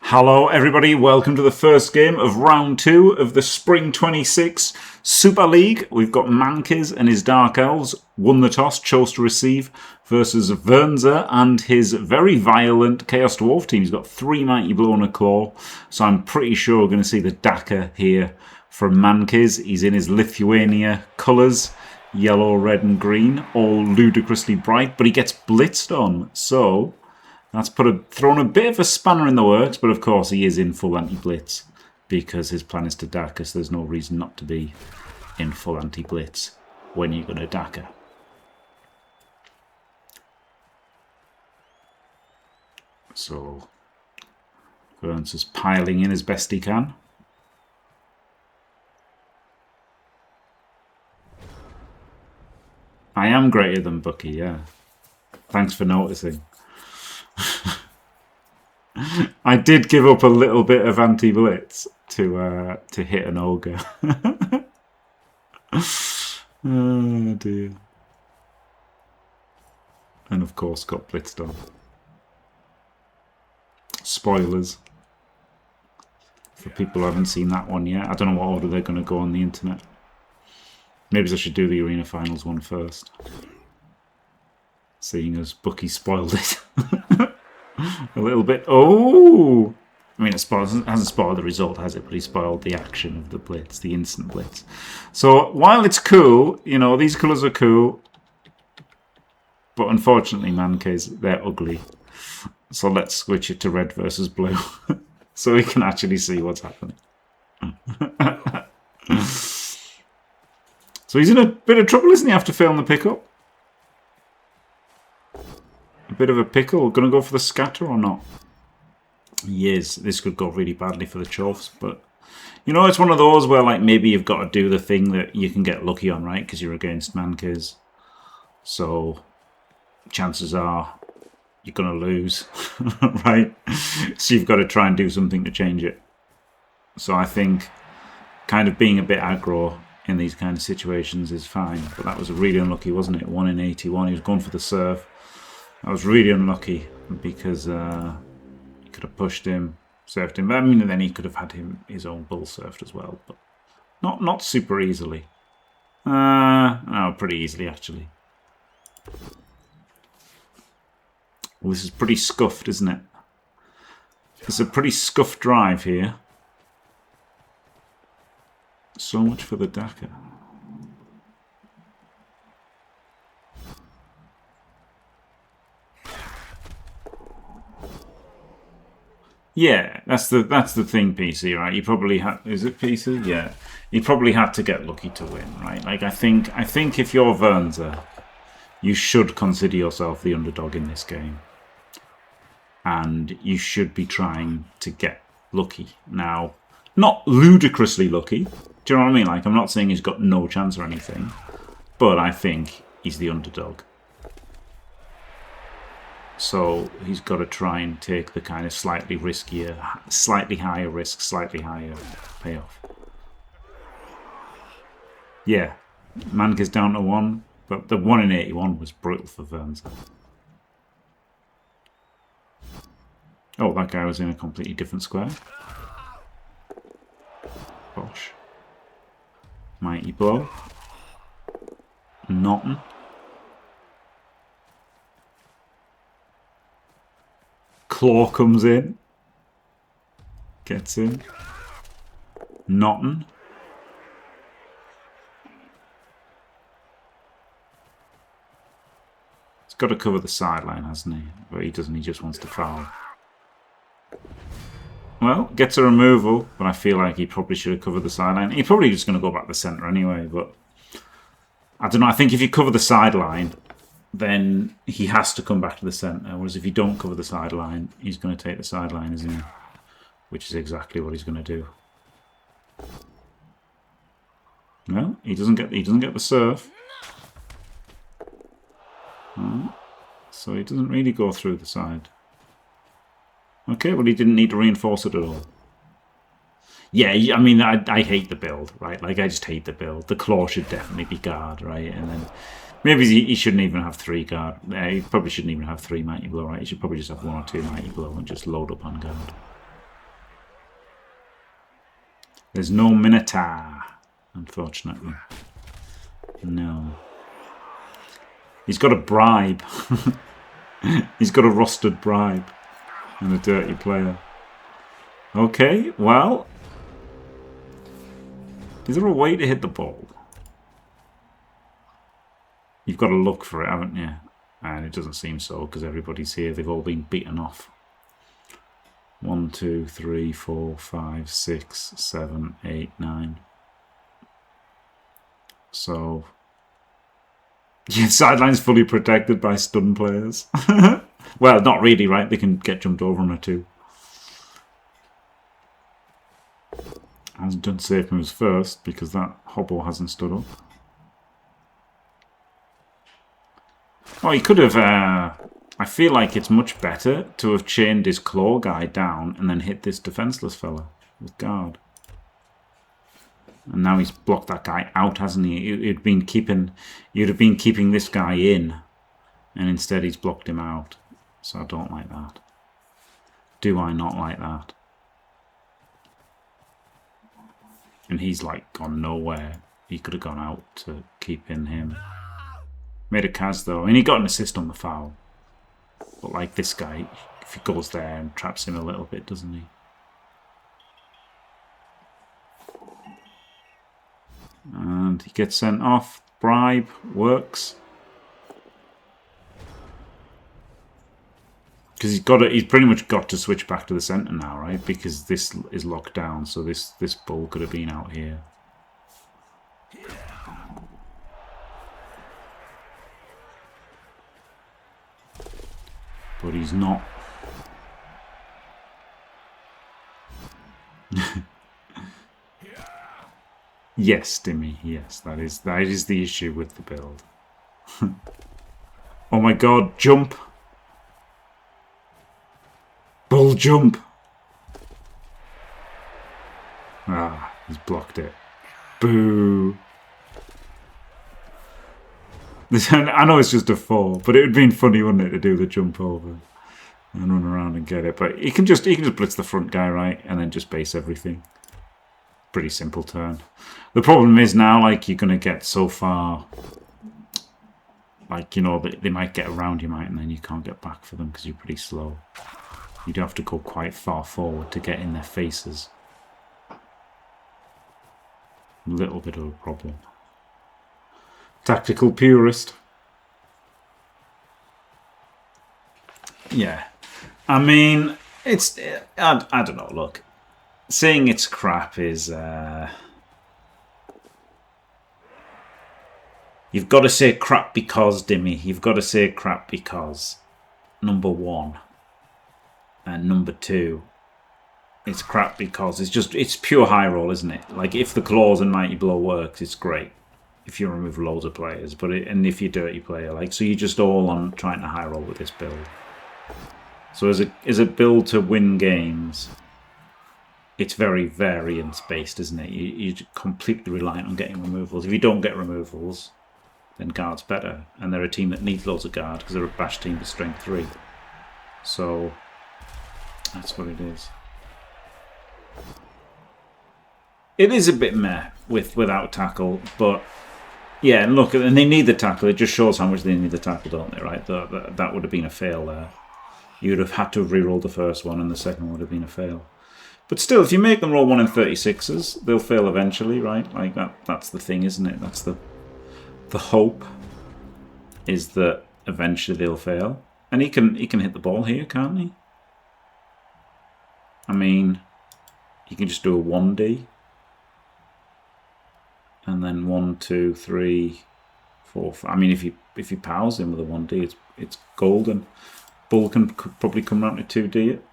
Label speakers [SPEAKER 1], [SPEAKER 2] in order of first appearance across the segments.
[SPEAKER 1] Hello everybody, welcome to the first game of round 2 of the Spring 26 Super League. We've got Mankiz and his Dark Elves, won the toss, chose to receive, versus Wornser and his very violent Chaos Dwarf team. He's got 3 Mighty Blow and a Claw, so I'm pretty sure we're going to see the Daka here from Mankiz. He's in his Lithuania colours, yellow, red and green, all ludicrously bright, but he gets blitzed on, so that's thrown a bit of a spanner in the works, but of course he is in full anti-blitz because his plan is to Daka, so there's no reason not to be in full anti-blitz when you're going to Daka. So Wornser's piling in as best he can. I am greater than Bucky, yeah. Thanks for noticing. I did give up a little bit of anti-blitz to hit an ogre. Oh dear. And of course got blitzed on. Spoilers. For people who haven't seen that one yet. I don't know what order they're going to go on the internet. Maybe I should do the Arena Finals one first. Seeing as Bucky spoiled it. A little bit. Oh! I mean, it hasn't spoiled the result, has it? But he spoiled the action of the blitz, the instant blitz. So, while it's cool, you know, these colours are cool. But unfortunately, Mankiz, they're ugly. So let's switch it to red versus blue. So we can actually see what's happening. So he's in a bit of trouble, isn't he, after failing the pickup? A bit of a pickle. Going to go for the scatter or not? He is. This could go really badly for the Chuffs, but you know, it's one of those where like maybe you've got to do the thing that you can get lucky on, right? Because you're against Mankiz. So chances are you're going to lose, right? So you've got to try and do something to change it. So I think kind of being a bit aggro in these kind of situations is fine. But that was really unlucky, wasn't it? 1 in 81. He was going for the serve. I was really unlucky because he could have pushed him, served him. I mean, then he could have had his own bull served as well, but not super easily. No, pretty easily actually. Well, this is pretty scuffed, isn't it? It's a pretty scuffed drive here. So much for the Daka. Yeah, that's the thing, PC, right? You probably had, is it PC? Yeah, you probably had to get lucky to win, right? Like I think if you're Wornser, you should consider yourself the underdog in this game, and you should be trying to get lucky. Now, not ludicrously lucky. Do you know what I mean? Like I'm not saying he's got no chance or anything, but I think he's the underdog. So he's got to try and take the kind of slightly riskier, slightly higher risk, slightly higher payoff. Yeah, Mankiz down to 1, but the 1 in 81 was brutal for Wornser. Oh, that guy was in a completely different square. Gosh. Mighty Blow. Nothing. Claw comes in. Gets in. Nothing. He's got to cover the sideline, hasn't he? But he doesn't, he just wants to foul. Well, gets a removal, but I feel like he probably should have covered the sideline. He's probably just going to go back to the centre anyway, but I don't know. I think if you cover the sideline, then he has to come back to the centre. Whereas if you don't cover the sideline, he's going to take the sideline, isn't he? Which is exactly what he's going to do. No, he doesn't get the serve. So he doesn't really go through the side. Okay, well he didn't need to reinforce it at all. Yeah, I mean, I hate the build, right? Like, I just hate the build. The claw should definitely be guard, right? And then maybe he shouldn't even have 3 guard. He probably shouldn't even have 3 Mighty Blow, right? He should probably just have 1 or 2 Mighty Blow and just load up on guard. There's no Minotaur, unfortunately. No. He's got a bribe. He's got a rostered bribe. And a dirty player. Okay, well. Is there a way to hit the ball? You've got to look for it, haven't you? And it doesn't seem so, because everybody's here. They've all been beaten off. 1, 2, 3, 4, 5, 6, 7, 8, 9. So, yeah, sideline's fully protected by stun players. Well, not really, right? They can get jumped over on a 2. Hasn't done safe moves first because that hobble hasn't stood up. Oh, he could have. I feel like it's much better to have chained his claw guy down and then hit this defenseless fella with guard. And now he's blocked that guy out, hasn't he? You'd have been keeping this guy in, and instead he's blocked him out. So I don't like that. Do I not like that? And he's like gone nowhere. He could have gone out to keep in him. Made a Kaz though, and he got an assist on the foul. But like this guy, if he goes there and traps him a little bit, doesn't he? And he gets sent off. Bribe works. Because he's pretty much got to switch back to the centre now, right? Because this is locked down, so this ball could have been out here. But he's not. Yes, Dimmy, yes, that is the issue with the build. Oh my god, jump! Bull jump! Ah, he's blocked it. Boo! I know it's just a 4, but it would have been funny, wouldn't it, to do the jump over and run around and get it. But he can just blitz the front guy, right, and then just base everything. Pretty simple turn. The problem is now, like, you're gonna get so far, like, you know, they might get around you, and then you can't get back for them because you're pretty slow. You'd have to go quite far forward to get in their faces. A little bit of a problem. Tactical purist. Yeah. I mean, it's... I don't know, look. Saying it's crap is... You've got to say crap because, Dimmy. You've got to say crap because. Number 1. And number 2. It's crap because it's pure high roll, isn't it? Like, if the claws and mighty blow works, it's great. If you remove loads of players, and if you're a dirty player, like, so you're just all on trying to high roll with this build. So as a build to win games, it's very variance based, isn't it? You're completely reliant on getting removals. If you don't get removals, then guard's better, and they're a team that needs loads of guard because they're a bash team with strength 3. So that's what it is. It is a bit meh without tackle, but yeah, and look, and they need the tackle. It just shows how much they need the tackle, don't they? Right? That would have been a fail there. You'd have had to have re-rolled the first one, and the second would have been a fail. But still, if you make them roll 1 in 36s, they'll fail eventually, right? Like that's the thing, isn't it? That's the hope, is that eventually they'll fail. And he can hit the ball here, can't he? I mean, he can just do a 1D. And then 1, 2, 3, 4, 5. I mean, if he powers him with a 1D, it's golden. Bull could probably come round to 2D it.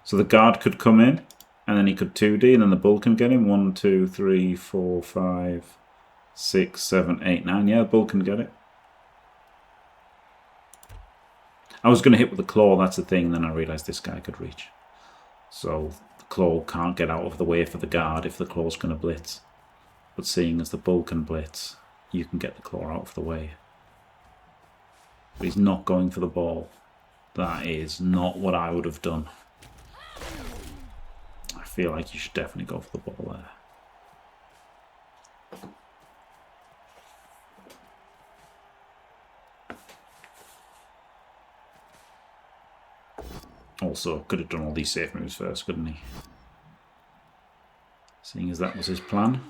[SPEAKER 1] So the guard could come in, and then he could 2D, and then the bull can get him. 1, 2, 3, 4, 5, 6, 7, 8, 9. Yeah, the bull can get it. I was going to hit with the claw, that's the thing, and then I realised this guy could reach. So the claw can't get out of the way for the guard if the claw's going to blitz. But seeing as the bull can blitz, you can get the claw out of the way. But he's not going for the ball. That is not what I would have done. I feel like you should definitely go for the ball there. Also, could have done all these safe moves first, couldn't he? Seeing as that was his plan.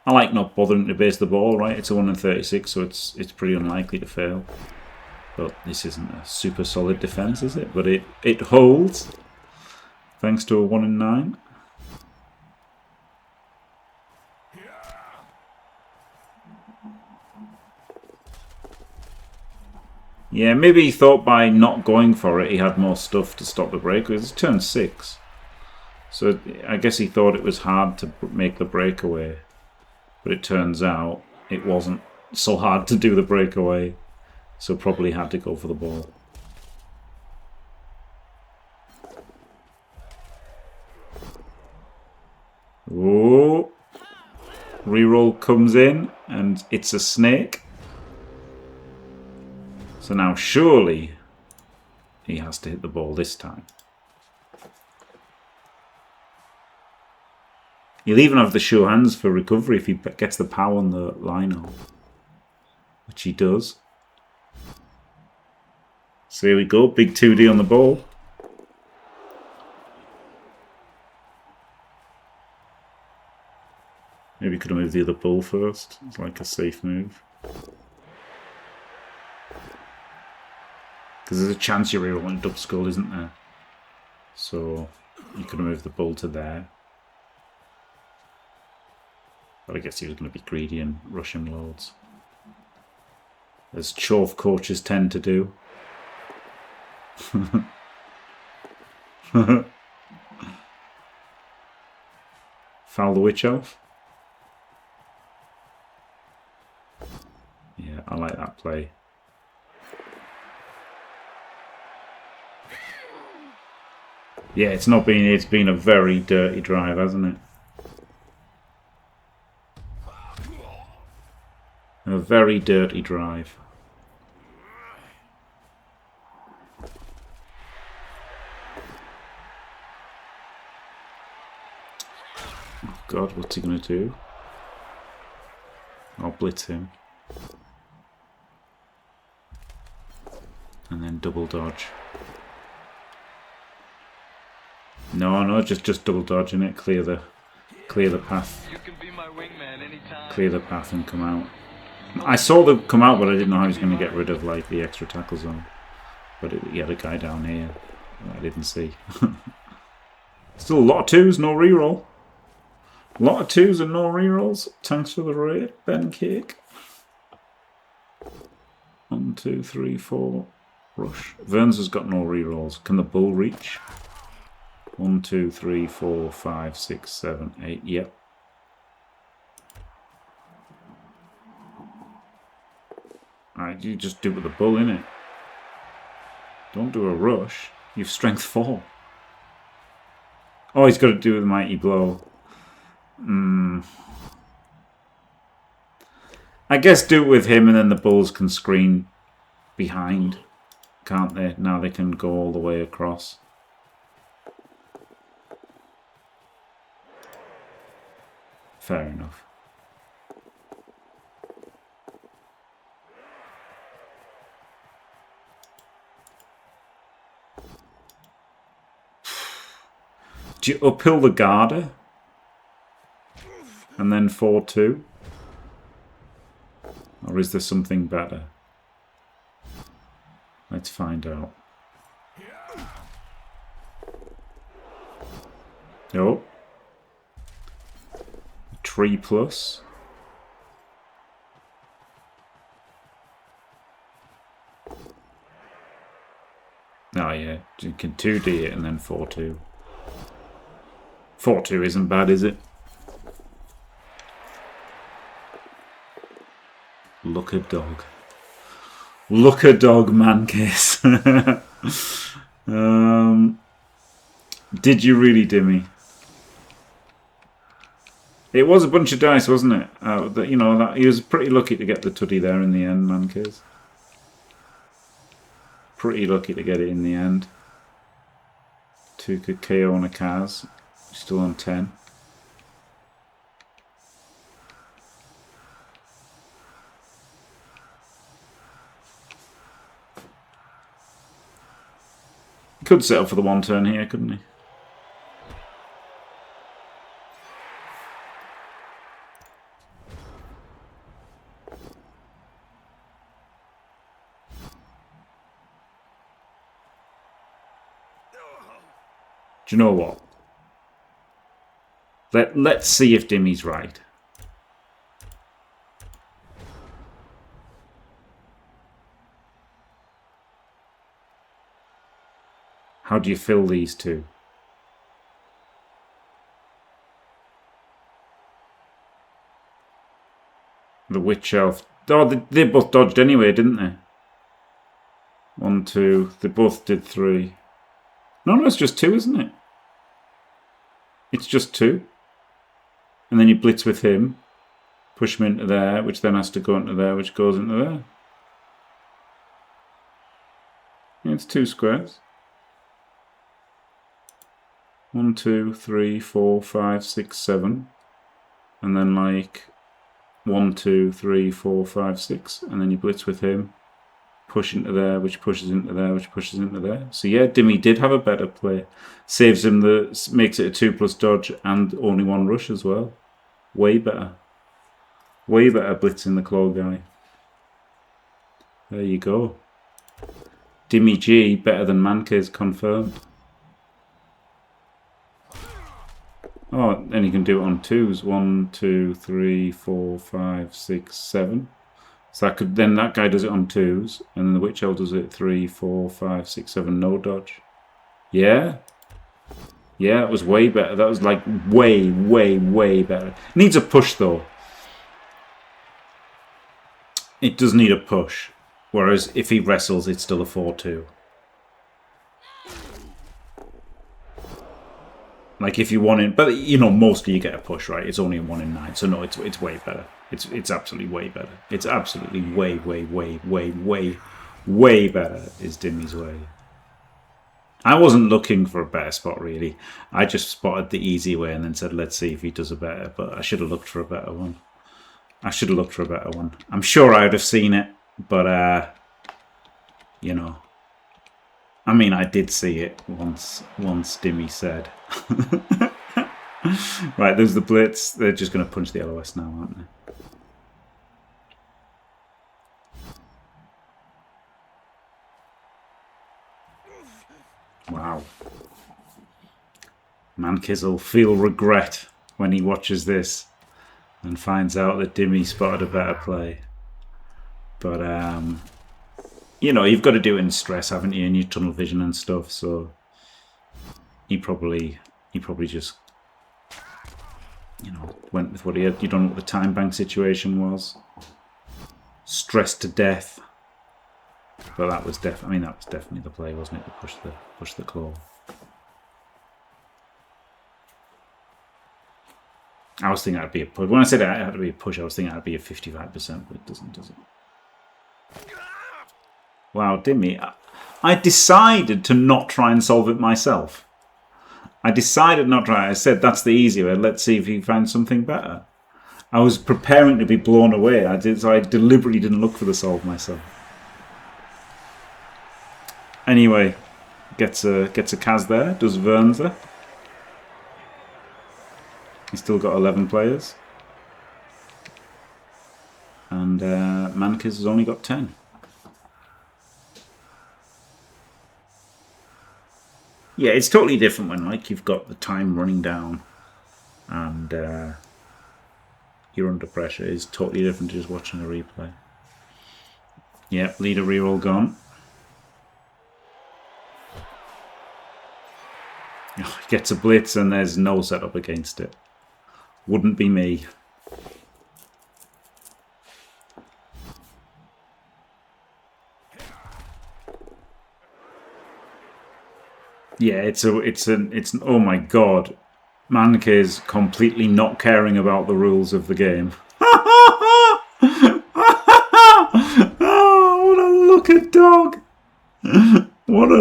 [SPEAKER 1] I like not bothering to base the ball, right? It's a 1 in 36, so it's pretty unlikely to fail. But this isn't a super solid defense, is it? But it holds, thanks to a 1 in 9. Yeah, maybe he thought by not going for it, he had more stuff to stop the break. It's turn 6. So I guess he thought it was hard to make the breakaway. But it turns out it wasn't so hard to do the breakaway. So probably had to go for the ball. Oh, reroll comes in and it's a snake. So now surely he has to hit the ball this time. He'll even have the sure hands for recovery if he gets the power on the line, which he does. So here we go, big 2D on the ball. Maybe could have moved the other bull first. It's like a safe move. Because there's a chance you're rerolling double skull, isn't there? So you could have moved the bull to there. But I guess he was going to be greedy and rush him loads. As Chorf coaches tend to do. Foul the witch elf. Yeah, I like that play. Yeah, it's been a very dirty drive, hasn't it? A very dirty drive. Oh God, what's he going to do? I'll blitz him. And then double dodge. No, just double dodging it. Clear the path. You can be my wingman anytime. Clear the path and come out. I saw them come out, but I didn't know how he was going to get rid of like the extra tackle zone. But he had a guy down here I didn't see. Still a lot of 2s, no reroll. A lot of 2s and no rerolls. Thanks for the raid, Ben Cake. 1, 2, 3, 4. Rush. Wornser's got no rerolls. Can the bull reach? 1, 2, 3, 4, 5, 6, 7, 8. Yep. Alright, you just do it with the bull, innit? Don't do a rush. You've strength 4. Oh, he's got to do with the mighty blow. I guess do it with him and then the bulls can screen behind, can't they? Now they can go all the way across. Fair enough. Do you uphill the Garter? And then 4-2? Or is there something better? Let's find out. Oh. 3+. Oh yeah, you can 2D it and then 4-2. 4-2 isn't bad, is it? Look a dog. Look a dog, Mankiz. Did you really, Dimmy? It was a bunch of dice, wasn't it? You know, he was pretty lucky to get the tutty there in the end, Mankiz. Pretty lucky to get it in the end. Took a KO on a Kaz. Still on 10. He could set up for the one turn here, couldn't he? Do you know what? Let's see if Dimmy's right. How do you fill these two? The Witch Elf. Oh, they both dodged anyway, didn't they? 1, 2. They both did 3. No, it's just 2, isn't it? It's just 2. And then you blitz with him. Push him into there, which then has to go into there, which goes into there. Yeah, it's 2 squares. 1, 2, 3, 4, 5, 6, 7. And then like 1, 2, 3, 4, 5, 6. And then you blitz with him. Push into there, which pushes into there, which pushes into there. So yeah, Dimmy did have a better play. Saves him makes it a 2+ dodge and only 1 rush as well. Way better. Way better blitzing the claw guy. There you go. Dimmy G better than Mankiz, confirmed. Oh, and you can do it on 2s. 1, 2, 3, 4, 5, 6, 7. So then that guy does it on 2s, and then the Witch Elf does it 3, 4, 5, 6, 7, no dodge. Yeah? Yeah, it was way better. That was like way, way, way better. Needs a push though. It does need a push. Whereas if he wrestles, it's still a 4-2. Like if you want it, but you know, mostly you get a push, right? It's only a 1 in 9, so no, it's way better. It's absolutely way better. It's absolutely way, way, way, way, way, way better is Dimmy's way. I wasn't looking for a better spot really. I just spotted the easy way and then said, let's see if he does a better. But I should have looked for a better one. I should have looked for a better one. I'm sure I would have seen it, but you know. I mean, I did see it once Dimmy said. Right, there's the blitz. They're just going to punch the LOS now, aren't they? Wow. Mankiz will feel regret when he watches this and finds out that Dimmy spotted a better play. But, you know, you've got to do it in stress, haven't you, in your tunnel vision and stuff, so he probably just, you know, went with what he had. You don't know what the time bank situation was. Stressed to death. But that was definitely the play, wasn't it? To push the claw. I was thinking that'd be a push. When I said it had to be a push, I was thinking that'd be a 55%, but it doesn't, does it? Wow, Dimmy. I decided to not try and solve it myself. I decided not to try. I said that's the easy way. Let's see if he finds something better. I was preparing to be blown away. So I deliberately didn't look for the solve myself. Anyway, gets a Kaz there, does Wornser. He's still got 11 players. And Mankiz has only got 10. Yeah, it's totally different when like you've got the time running down and you're under pressure. It's totally different to just watching a replay. Yeah, leader reroll gone. He gets a blitz and there's no setup against it. Wouldn't be me. Yeah, it's oh my god. Mankiz completely not caring about the rules of the game. Oh, what a look at dog.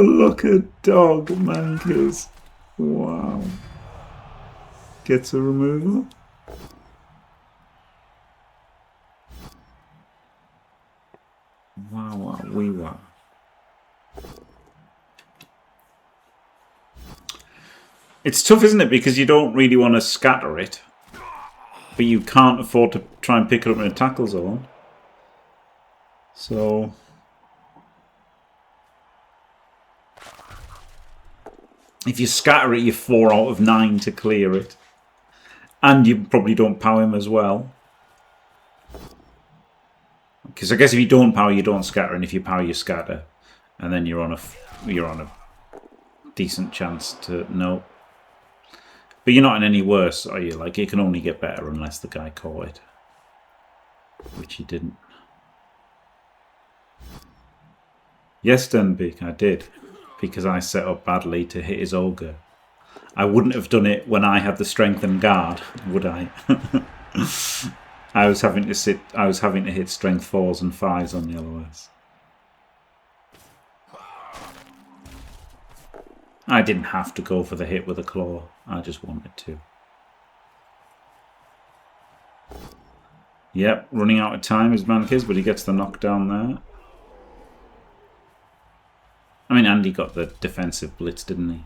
[SPEAKER 1] Look at dog, Mankiz. Wow. Gets a removal. Wow, wow, wee wow. It's tough, isn't it? Because you don't really want to scatter it. But you can't afford to try and pick it up in a tackle zone. So... if you scatter it, you're 4 out of 9 to clear it. And you probably don't power him as well. Because I guess if you don't power, you don't scatter. And if you power, you scatter. And then you're on a decent chance to... no. But you're not in any worse, are you? Like, it can only get better unless the guy caught it. Which he didn't. Yes, Denbik, I did. Because I set up badly to hit his ogre. I wouldn't have done it when I had the strength and guard, would I? I was having to hit strength 4s and 5s on the LOS. I didn't have to go for the hit with a claw. I just wanted to. Yep, running out of time is Mankiz, but he gets the knockdown there. I mean, Andy got the defensive blitz, didn't he?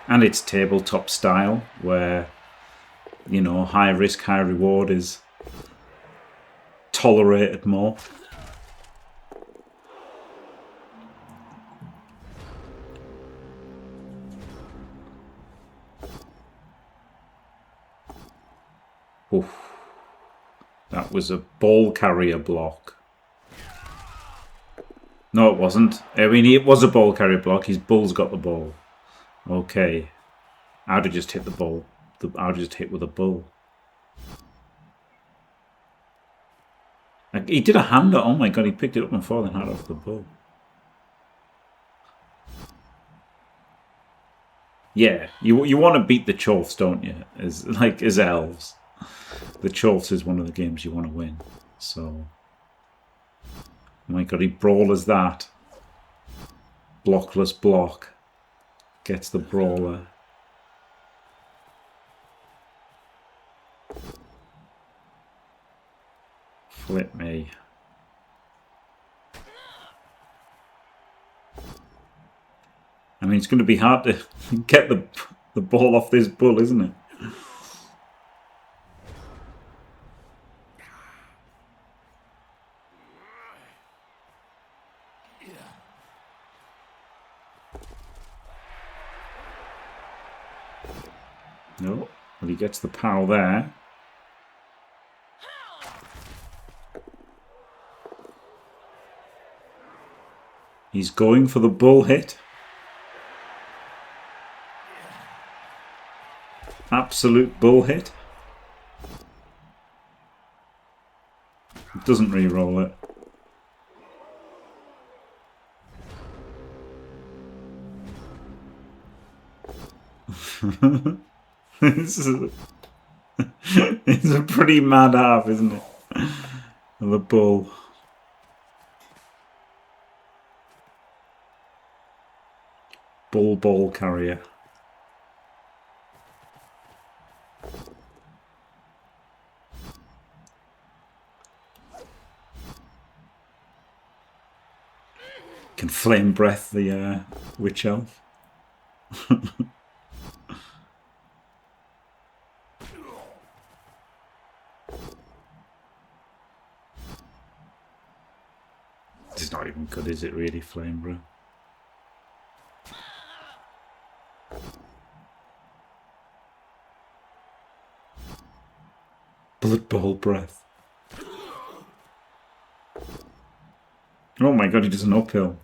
[SPEAKER 1] And it's tabletop style, where, you know, high risk, high reward is tolerated more. Oof. That was a ball carrier block. No, it wasn't. I mean, it was a ball carrier block. His bull's got the ball. Okay. I'd have just hit the ball. I'd have just hit with a bull. Like, he did a hander. Oh my god, he picked it up and fallen hard off the bull. Yeah, you want to beat the Chorfs, don't you? As elves. The Chorfs is one of the games you want to win. So... oh my god, he brawlers that. Blockless block. Gets the brawler. Flip me. I mean, it's going to be hard to get the ball off this bull, isn't it? No, well, he gets the pow there. He's going for the bull hit. Absolute bull hit. Doesn't re-roll it. It's a pretty mad half, isn't it? The bull. Bull ball carrier. Can flame breath the witch elf. It's not even good, is it really, flame breath? Blood bowl breath. Oh my god, he does an uphill.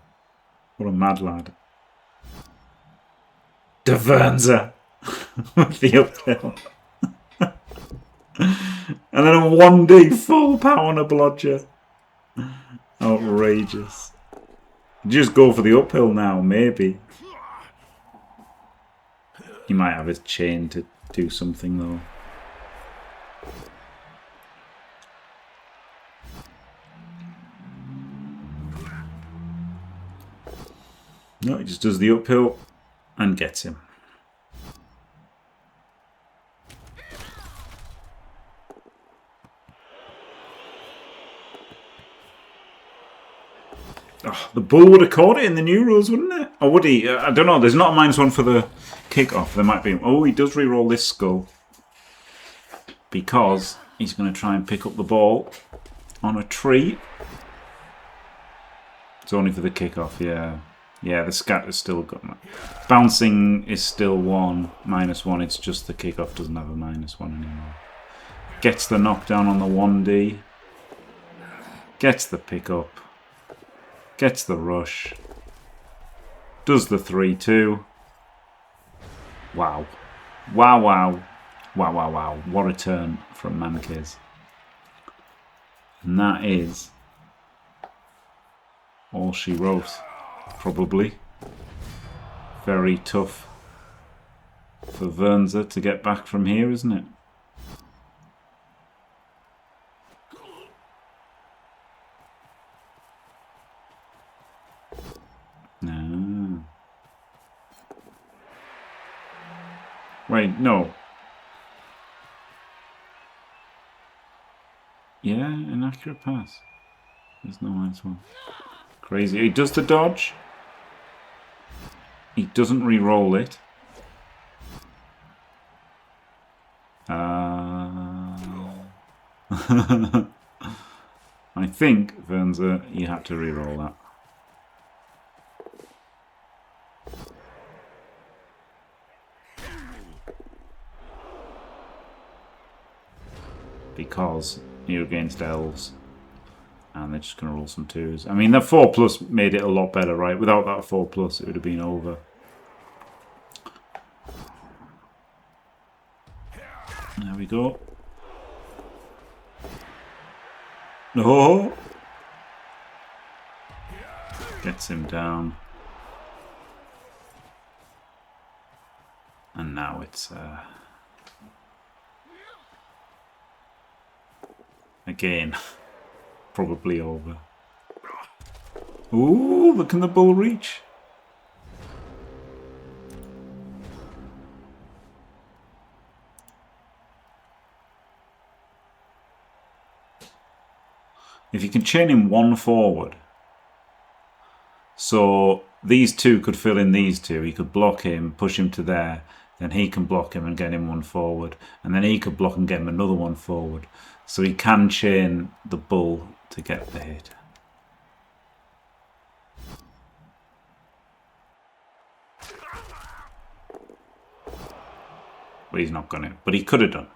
[SPEAKER 1] What a mad lad. The Wornser with the uphill. And then a 1D full power on a blodger. Outrageous. Just go for the uphill now, maybe. He might have his chain to do something though. No, he just does the uphill and gets him. Oh, the bull would have caught it in the new rules, wouldn't it? Or would he? I don't know. There's not a -1 for the kickoff. There might be. Oh, he does re-roll this skull. Because he's going to try and pick up the ball on a tree. It's only for the kickoff, yeah. Yeah, the scatter's still got that. Bouncing is still -1. It's just the kickoff doesn't have a -1 anymore. Gets the knockdown on the 1D. Gets the pickup. Gets the rush. Does the 3-2. Wow. Wow, wow. Wow, wow, wow. What a turn from Mankiz. And that is all she wrote. Probably. Very tough for Wornser to get back from here, isn't it? No. Wait, no. Yeah, inaccurate pass. There's no -1. Crazy. He does the dodge. He doesn't re-roll it. I think, Wornser, you had to re-roll that. Because you're against elves. And they're just going to roll some 2s. I mean, that 4+ made it a lot better, right? Without that 4+, it would have been over. There we go. No! Gets him down. And now it's... again... probably over. Ooh, look, can the bull reach? If you can chain him 1 forward, so these 2 could fill in these 2. He could block him, push him to there, then he can block him and get him 1 forward, and then he could block and get him another 1 forward. So he can chain the bull to get the hit. But he's not going to. But he could have done.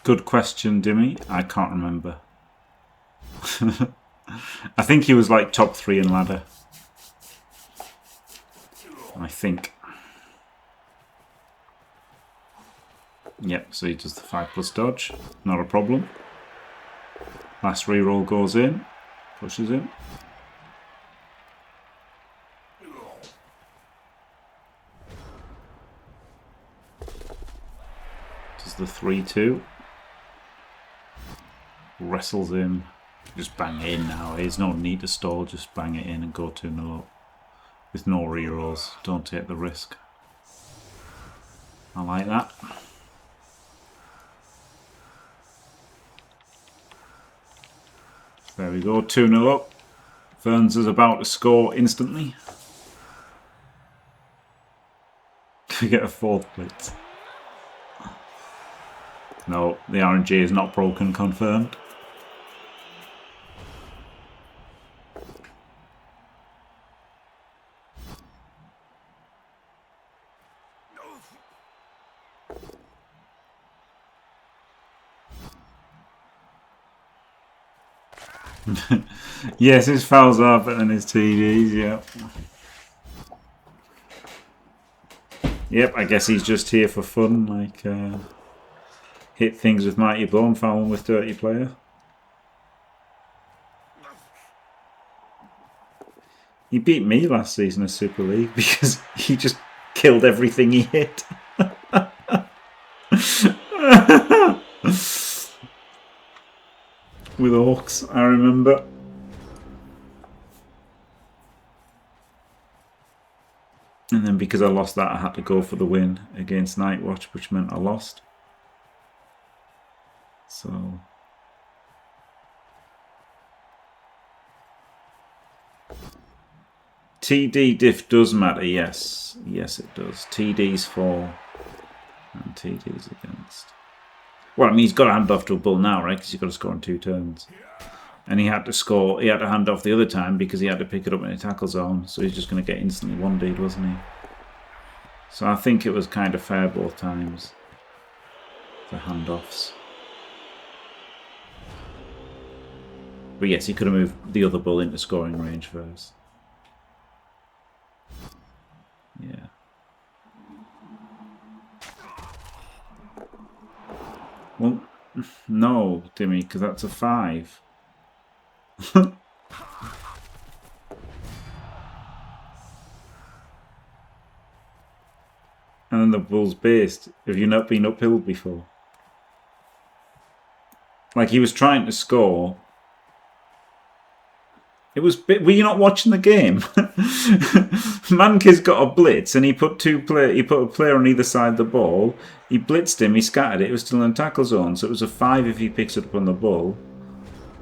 [SPEAKER 1] Good question, Dimmy. I can't remember. I think he was like top 3 in ladder. I think. Yep, so he does the 5+ dodge. Not a problem. Last reroll goes in. Pushes him. Does the 3-2. Wrestles him. Just bang it in now. There's no need to stall. Just bang it in and go 2-0 up. With no rerolls. Don't take the risk. I like that. There we go. 2-0 up. Wornser's about to score instantly. To get a 4th blitz. No, the RNG is not broken, confirmed. Yes, his fouls are better than his TDs, yeah. Yep, I guess he's just here for fun, like hit things with mighty blow and foul with dirty player. He beat me last season in Super League because he just killed everything he hit. With orcs, I remember. And then because I lost that, I had to go for the win against Nightwatch, which meant I lost. So... TD diff does matter, yes. Yes, it does. TD's for... and TD's against... Well, I mean, he's got to hand off to a bull now, right? Because he's got to score in 2 turns. And he had to score... He had to hand off the other time because he had to pick it up in a tackle zone. So he's just going to get instantly 1D'd, wasn't he? So I think it was kind of fair both times. The handoffs. But yes, he could have moved the other bull into scoring range first. Yeah. Well, no, Dimmy, because that's a 5. And then the bull's based. Have you not been uphill before? Like, he was trying to score. It was. Were you not watching the game? Mankiz got a blitz and he put a player on either side of the ball. He blitzed him. He scattered it. It was still in tackle zone, so it was a 5 if he picks it up on the ball.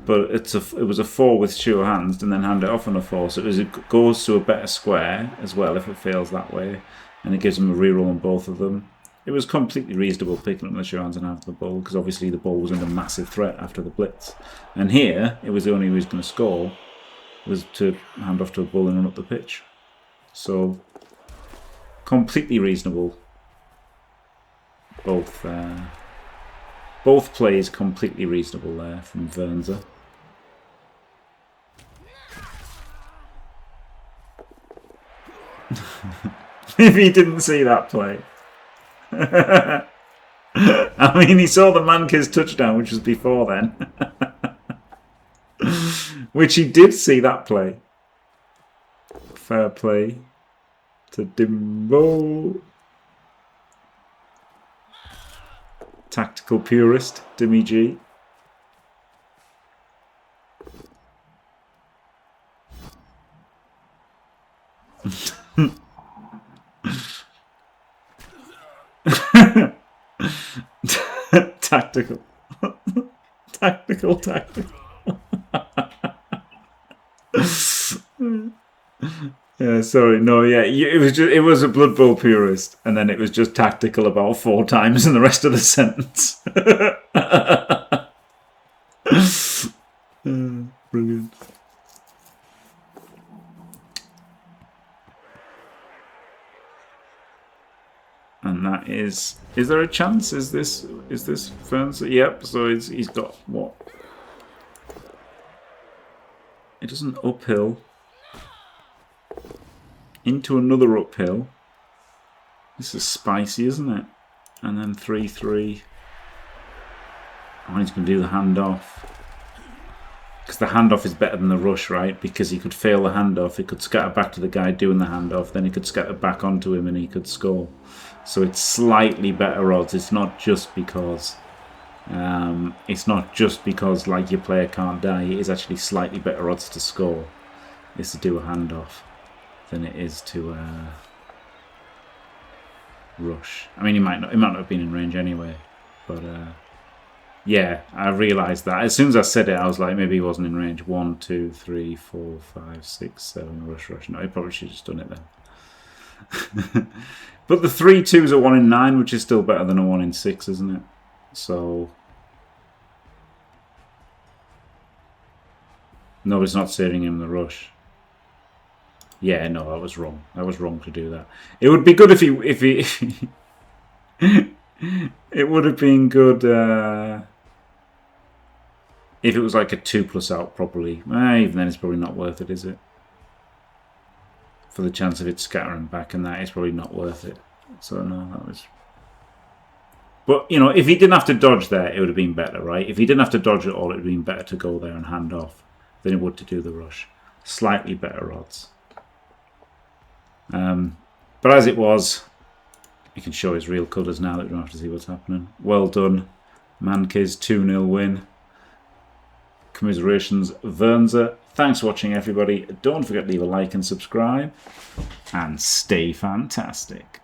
[SPEAKER 1] But it was a 4 with sure hands, and then hand it off on a 4. So it goes to a better square as well if it fails that way, and it gives him a reroll on both of them. It was completely reasonable picking up the sure hands and having the ball because obviously the ball was under massive threat after the blitz. And here it was the only way he was going to score. Was to hand off to a bull and run up the pitch. So, completely reasonable. Both plays completely reasonable there from Wornser. Maybe he didn't see that play. I mean, he saw the Mankiz touchdown, which was before then. Which he did see that play. Fair play to Dimbo. Tactical purist, Dimmy G. Tactical. Tactical. Yeah, sorry, no, yeah, it was a Blood Bowl purist, and then it was just tactical about 4 times in the rest of the sentence. Brilliant. And that is there a chance? Is this Wornser? Yep. So he's got what? It doesn't uphill. Into another uphill. This is spicy, isn't it? And then 3-3. Oh, he's going to do the handoff. Because the handoff is better than the rush, right? Because he could fail the handoff. He could scatter back to the guy doing the handoff. Then he could scatter back onto him and he could score. So it's slightly better odds. It's not just because... like your player can't die. It is actually slightly better odds to score. Is to do a handoff than it is to rush. I mean, it might not have been in range anyway, but yeah, I realised that as soon as I said it, I was like, maybe he wasn't in range. 1, 2, 3, 4, 5, 6, 7. Rush. No, he probably should have just done it then. But the 3-2's a 1 in 9, which is still better than a 1 in 6, isn't it? So no, it's not saving him the rush. Yeah, no, that was wrong. That was wrong to do that. It would be good if he it would have been good if it was like a 2+ out properly. Even then, it's probably not worth it, is it? For the chance of it scattering back and that, it's probably not worth it. So no, that was... But, you know, if he didn't have to dodge there, it would have been better, right? If he didn't have to dodge at all, it would have been better to go there and hand off than it would to do the rush. Slightly better odds. But as it was, you can show his real colours now that we don't have to see what's happening. Well done, Mankiz, 2-0 win. Commiserations, Wornser. Thanks for watching, everybody. Don't forget to leave a like and subscribe. And stay fantastic.